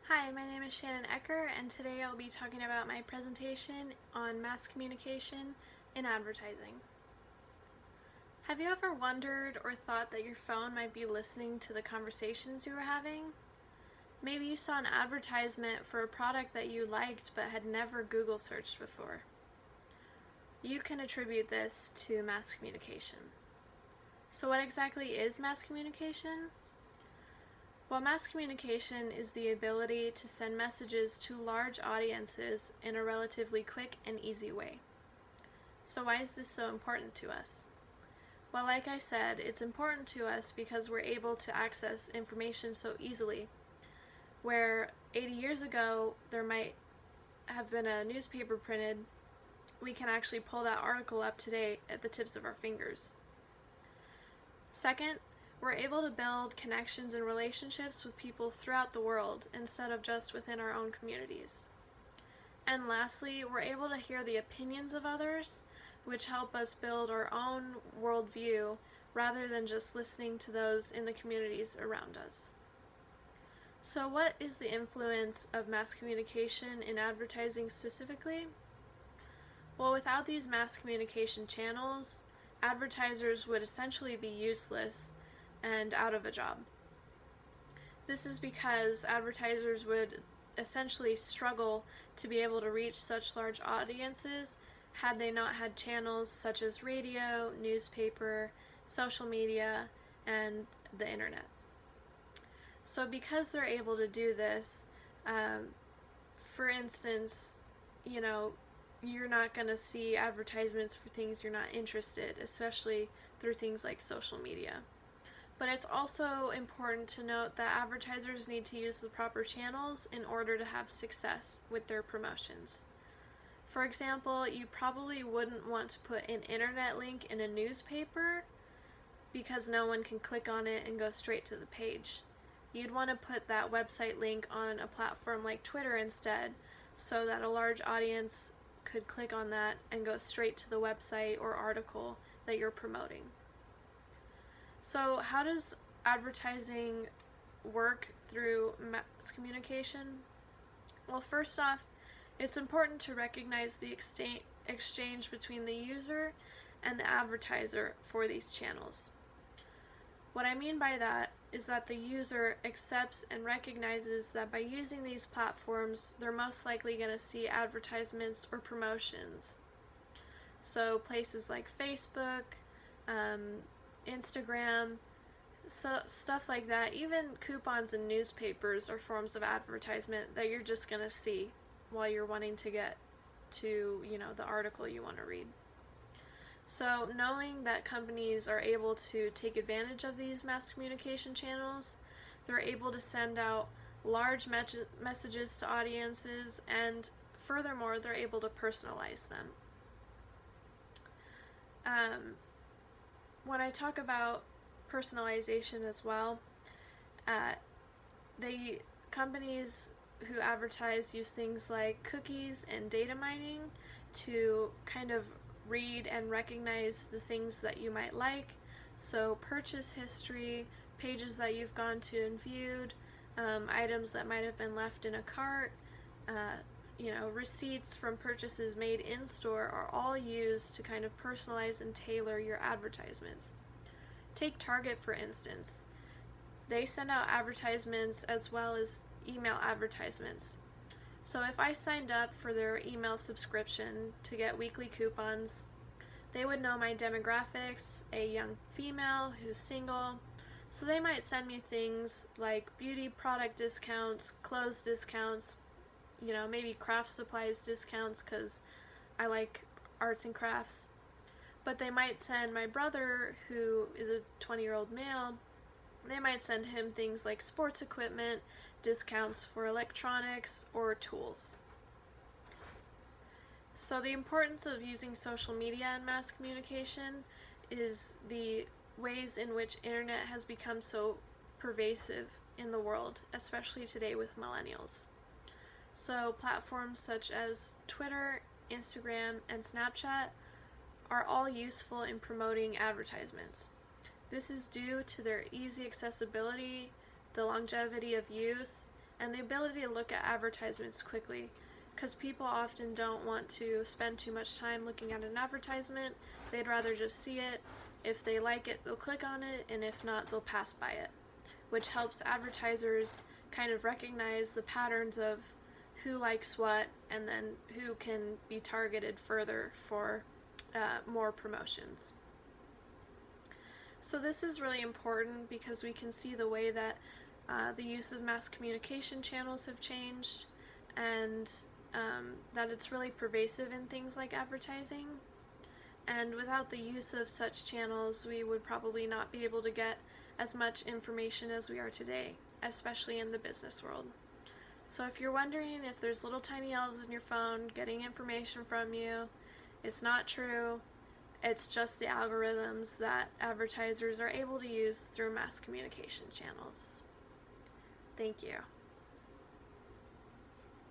Hi, my name is Shannon Ecker, and today I'll be talking about my presentation on mass communication in advertising. Have you ever wondered or thought that your phone might be listening to the conversations you were having? Maybe you saw an advertisement for a product that you liked but had never Google searched before. You can attribute this to mass communication. So what exactly is mass communication? Well, mass communication is the ability to send messages to large audiences in a relatively quick and easy way. So why is this so important to us? Well, like I said, it's important to us because we're able to access information so easily. Where 80 years ago there might have been a newspaper printed, we can actually pull that article up today at the tips of our fingers. Second, we're able to build connections and relationships with people throughout the world instead of just within our own communities. And lastly, we're able to hear the opinions of others, which help us build our own worldview rather than just listening to those in the communities around us. So what is the influence of mass communication in advertising specifically? Well, without these mass communication channels, advertisers would essentially be useless and out of a job. This is because advertisers would essentially struggle to be able to reach such large audiences had they not had channels such as radio, newspaper, social media, and the internet. So because they're able to do this, for instance, you're not going to see advertisements for things you're not interested, especially through things like social media. But it's also important to note that advertisers need to use the proper channels in order to have success with their promotions. For example, you probably wouldn't want to put an internet link in a newspaper because no one can click on it and go straight to the page. You'd want to put that website link on a platform like Twitter instead, so that a large audience could click on that and go straight to the website or article that you're promoting. So how does advertising work through mass communication? Well, first off, it's important to recognize the exchange between the user and the advertiser for these channels. What I mean by that is that the user accepts and recognizes that by using these platforms, they're most likely going to see advertisements or promotions. So places like Facebook, Instagram, stuff like that, even coupons in newspapers are forms of advertisement that you're just going to see while you're wanting to get to, the article you want to read. So knowing that companies are able to take advantage of these mass communication channels, they're able to send out large messages to audiences, and furthermore, they're able to personalize them. When I talk about personalization as well, companies who advertise use things like cookies and data mining to kind of read and recognize the things that you might like. So purchase history, pages that you've gone to and viewed, items that might have been left in a cart, receipts from purchases made in store are all used to kind of personalize and tailor your advertisements. Take Target, for instance. They send out advertisements as well as email advertisements. So if I signed up for their email subscription to get weekly coupons, they would know my demographics, a young female who's single, so they might send me things like beauty product discounts, clothes discounts, maybe craft supplies discounts because I like arts and crafts. But they might send my brother, who is a 20-year-old male, they might send him things like sports equipment, discounts for electronics, or tools. So the importance of using social media and mass communication is the ways in which internet has become so pervasive in the world, especially today with millennials. So platforms such as Twitter, Instagram, and Snapchat are all useful in promoting advertisements. This is due to their easy accessibility, the longevity of use, and the ability to look at advertisements quickly, because people often don't want to spend too much time looking at an advertisement. They'd rather just see it. If they like it, they'll click on it, and if not, they'll pass by it, which helps advertisers kind of recognize the patterns of who likes what, and then who can be targeted further for more promotions. So this is really important because we can see the way that the use of mass communication channels have changed, and that it's really pervasive in things like advertising. And without the use of such channels, we would probably not be able to get as much information as we are today, especially in the business world. So if you're wondering if there's little tiny elves in your phone getting information from you, it's not true. It's just the algorithms that advertisers are able to use through mass communication channels. Thank you.